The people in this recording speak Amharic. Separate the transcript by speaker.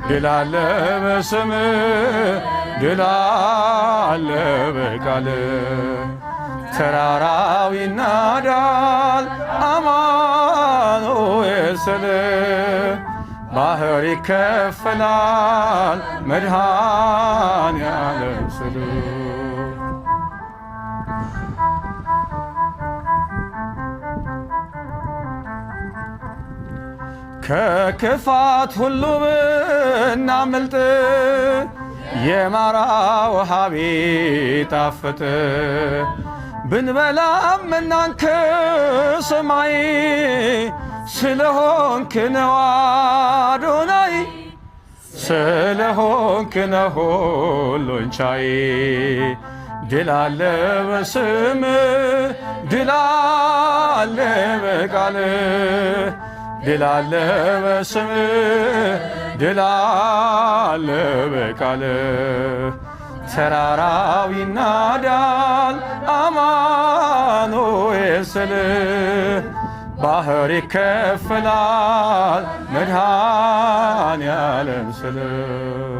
Speaker 1: ድል አለ በስምህ ድል አለ በቃልህ ተራራው ይናዳል አማኑኤል ስልህ ባህር ይከፈላል መድኃኔዓለም ስልህ ከክፋት ሁሉ ብናመልጥ የማራ ውሃ ቢጣፍጥ ብንበላም እናንተ ሰማይ ስለሆንክ ነው አዶናይ ስለሆንክ ነው ሁሉን ቻይ ድል አለ በስምህ ድል አለ በቃልህ ድል አለ በስምህ ድል አለ በቃልህ ተራራው ይናዳል አማኑኤል ስልህ ባህር ይከፈላል መድኃኔዓለም ስልህ